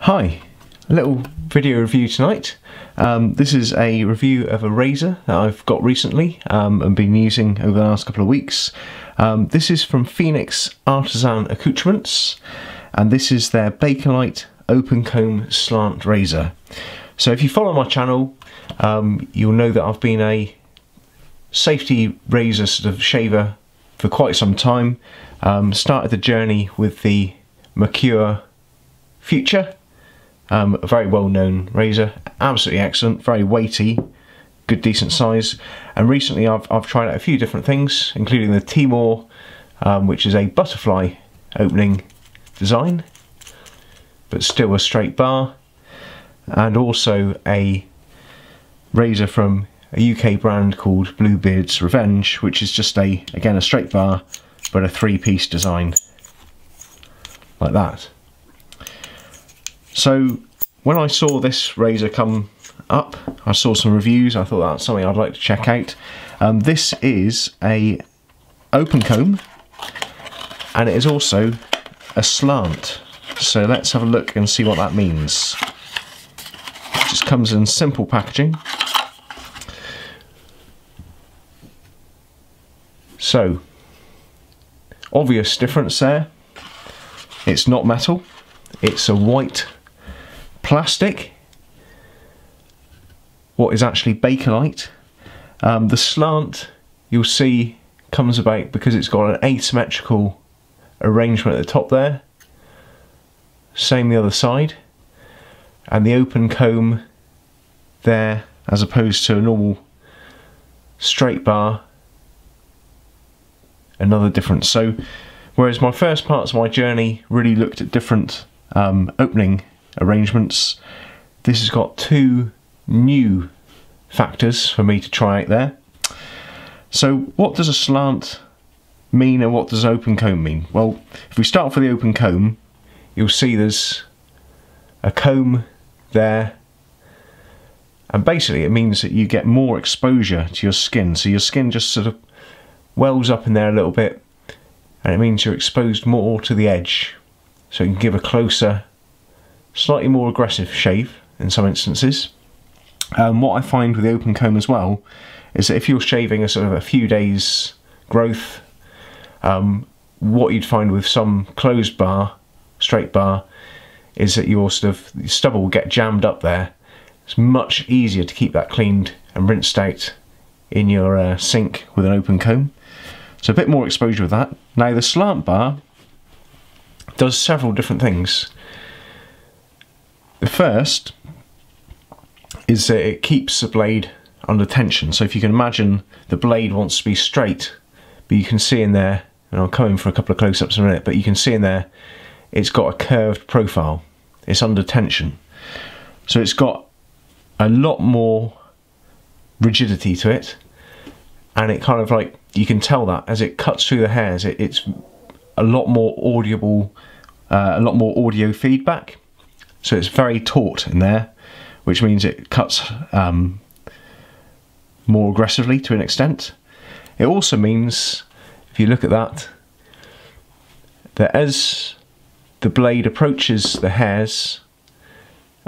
Hi, a little video review tonight. This is a review of a razor that I've got recently and been using over the last couple of weeks. This is from Phoenix Artisan Accoutrements, and this is their Bakelite open comb slant razor. So if you follow my channel, you'll know that I've been a safety razor sort of shaver for quite some time. Started the journey with the Mercure Future. A very well-known razor, absolutely excellent, very weighty, good decent size. And recently I've tried out a few different things, including the Timor, which is a butterfly opening design, but still a straight bar, and also a razor from a UK brand called Bluebeard's Revenge, which is just again a straight bar, but a three-piece design, like that. So when I saw this razor come up, I saw some reviews, I thought that's something I'd like to check out. This is a open comb, and it is also a slant. So let's have a look and see what that means. It just comes in simple packaging. So, obvious difference there. It's not metal, it's a white plastic, what is actually Bakelite. The slant, you'll see, comes about because it's got an asymmetrical arrangement at the top there. Same the other side. And the open comb there, as opposed to a normal straight bar, another difference. So, whereas my first parts of my journey really looked at different opening arrangements, this has got two new factors for me to try out there. So what does a slant mean and what does open comb mean? Well, if we start for the open comb, you'll see there's a comb there, and basically it means that you get more exposure to your skin, so your skin just sort of wells up in there a little bit, and it means you're exposed more to the edge, so you can give a closer, slightly more aggressive shave in some instances. What I find with the open comb as well is that if you're shaving a sort of a few days growth, what you'd find with some closed bar, straight bar, is that your stubble will get jammed up there. It's much easier to keep that cleaned and rinsed out in your sink with an open comb. So a bit more exposure with that. Now the slant bar does several different things. The first is that it keeps the blade under tension. So if you can imagine, the blade wants to be straight, but you can see in there, and I'll come in for a couple of close-ups in a minute, but you can see in there it's got a curved profile. It's under tension. So it's got a lot more rigidity to it, and it kind of like, you can tell that as it cuts through the hairs, it's a lot more audible, a lot more audio feedback. So it's very taut in there, which means it cuts more aggressively to an extent. It also means, if you look at that, that as the blade approaches the hairs,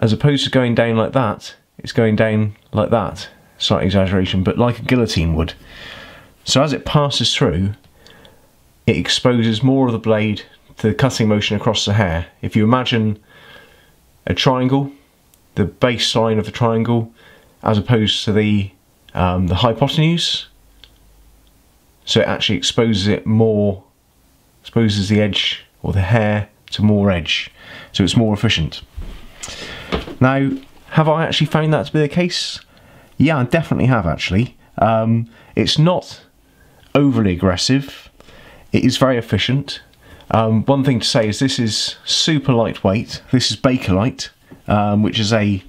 as opposed to going down like that, it's going down like that. Slight exaggeration, but like a guillotine would. So as it passes through, it exposes more of the blade to the cutting motion across the hair. If you imagine a triangle, the baseline of the triangle, as opposed to the hypotenuse, so it actually exposes it more, exposes the edge or the hair to more edge, so it's more efficient. Now, have I actually found that to be the case? Yeah, I definitely have actually. It's not overly aggressive, it is very efficient. One thing to say is this is super lightweight. This is Bakelite, which is I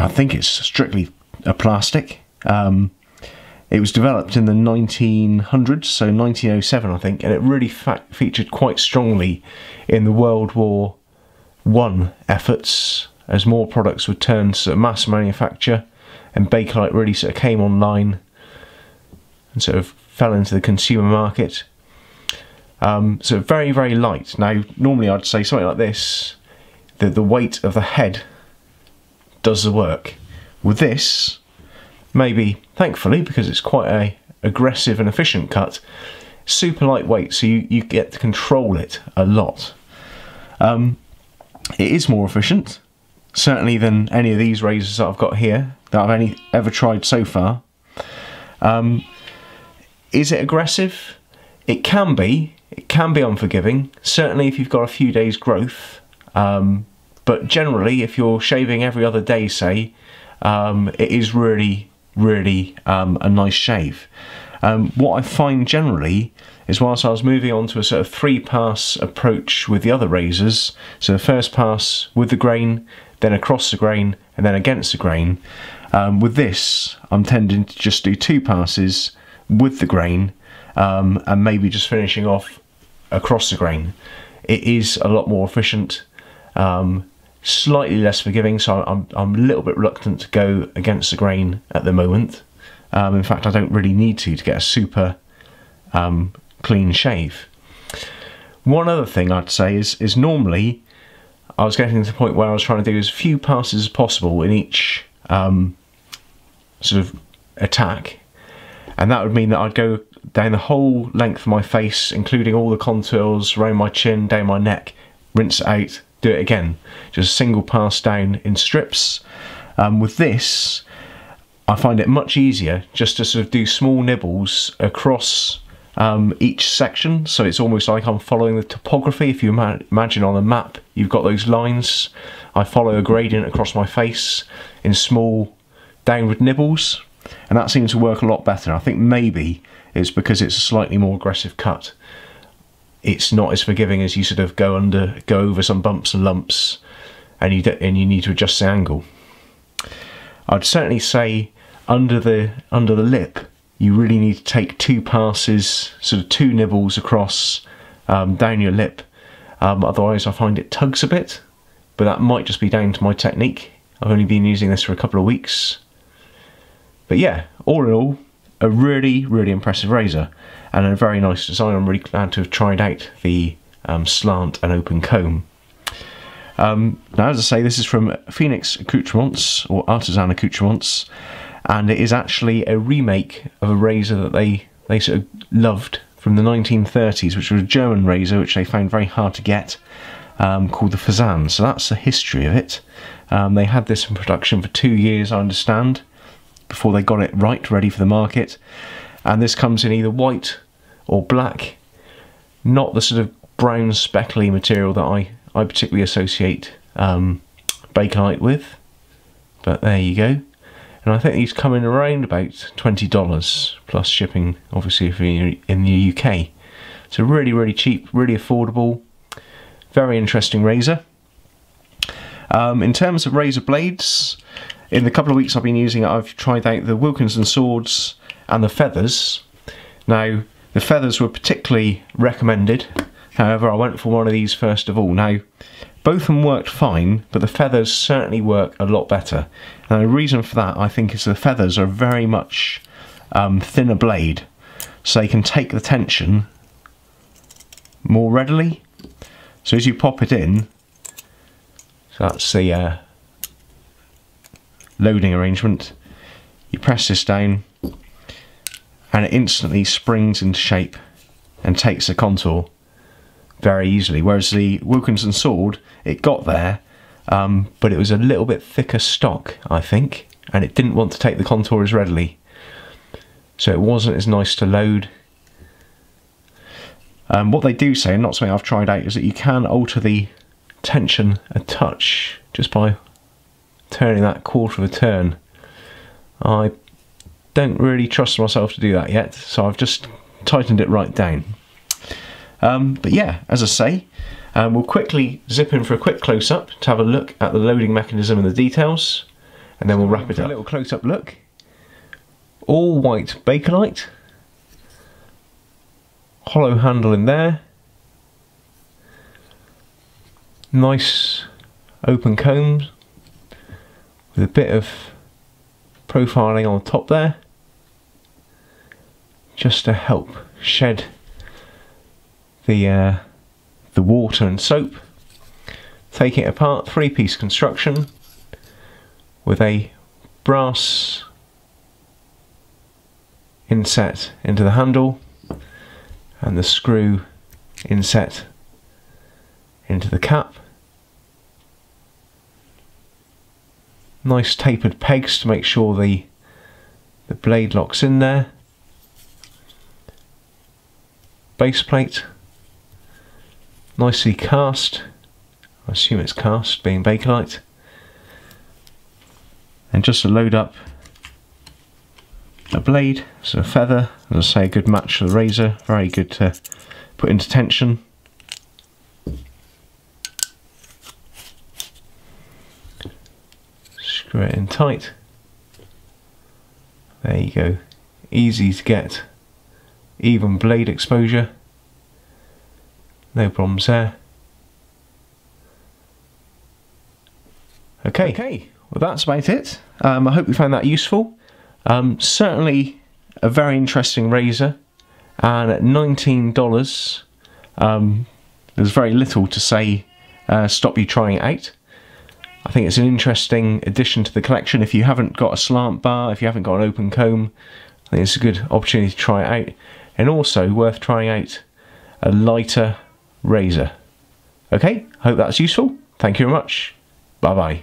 think it's strictly a plastic. It was developed in the 1900s, so 1907 I think, and it really featured quite strongly in the World War I efforts, as more products were turned to mass manufacture, and Bakelite really sort of came online and sort of fell into the consumer market. So very, very light. Now, normally I'd say something like this, the weight of the head does the work. With this, maybe thankfully, because it's quite a aggressive and efficient cut, super lightweight, so you get to control it a lot. It is more efficient, certainly, than any of these razors that I've got here that I've ever tried so far. Is it aggressive? It can be unforgiving, certainly if you've got a few days growth, but generally if you're shaving every other day, say, it is really a nice shave. What I find generally is, whilst I was moving on to a sort of 3-pass approach with the other razors, so the first pass with the grain, then across the grain, and then against the grain, with this I'm tending to just do 2 passes with the grain, and maybe just finishing off across the grain. It is a lot more efficient, slightly less forgiving, so I'm a little bit reluctant to go against the grain at the moment. In fact, I don't really need to get a super clean shave. One other thing I'd say is normally I was getting to the point where I was trying to do as few passes as possible in each sort of attack, and that would mean that I'd go down the whole length of my face, including all the contours around my chin, down my neck, rinse it out, do it again, just a single pass down in strips. With this, I find it much easier just to sort of do small nibbles across each section, so it's almost like I'm following the topography. If you imagine on a map you've got those lines, I follow a gradient across my face in small downward nibbles, and that seems to work a lot better. I think maybe it's because it's a slightly more aggressive cut. It's not as forgiving as you sort of go over some bumps and lumps, and you need to adjust the angle. I'd certainly say under the lip, you really need to take 2 passes, sort of 2 nibbles across down your lip. Otherwise I find it tugs a bit, but that might just be down to my technique. I've only been using this for a couple of weeks. But yeah, all in all, a really impressive razor, and a very nice design. I'm really glad to have tried out the slant and open comb. Now, as I say, this is from Phoenix Accoutrements, or Artisan Accoutrements, and it is actually a remake of a razor that they sort of loved from the 1930s, which was a German razor which they found very hard to get, called the Fasan. So that's the history of it. They had this in production for 2 years, I understand, before they got it right, ready for the market. And this comes in either white or black, not the sort of brown speckly material that I particularly associate Bakelite with, but there you go. And I think these come in around about $20 plus shipping, obviously, if you're in the UK. So really cheap, really affordable, very interesting razor. In terms of razor blades, in the couple of weeks I've been using it, I've tried out the Wilkinson swords and the feathers. Now, the feathers were particularly recommended. However, I went for one of these first of all. Now, both of them worked fine, but the feathers certainly work a lot better. And the reason for that, I think, is the feathers are very much thinner blade, so they can take the tension more readily. So as you pop it in, so that's the loading arrangement, you press this down and it instantly springs into shape and takes the contour very easily, whereas the Wilkinson sword, it got there, but it was a little bit thicker stock, I think, and it didn't want to take the contour as readily, so it wasn't as nice to load. What they do say, and not something I've tried out, is that you can alter the tension a touch just by turning that quarter of a turn. I don't really trust myself to do that yet, so I've just tightened it right down. But yeah, as I say, we'll quickly zip in for a quick close-up to have a look at the loading mechanism and the details, and then we'll wrap it up. A little close-up look. All white Bakelite. Hollow handle in there. Nice open comb with a bit of profiling on the top there, just to help shed the water and soap. taking it apart, 3-piece construction with a brass inset into the handle and the screw inset into the cap. Nice tapered pegs to make sure the blade locks in there. Base plate, nicely cast. I assume it's cast, being Bakelite. And just to load up a blade, so a feather, as I say, a good match for the razor, very good to put into tension. Screw it in tight. There you go, easy to get even blade exposure, no problems there. Okay, well that's about it. I hope you found that useful. Certainly a very interesting razor, and at $19 there's very little to say stop you trying it out. I think it's an interesting addition to the collection. If you haven't got a slant bar, if you haven't got an open comb, I think it's a good opportunity to try it out, and also worth trying out a lighter razor. Okay, hope that's useful. Thank you very much. Bye bye.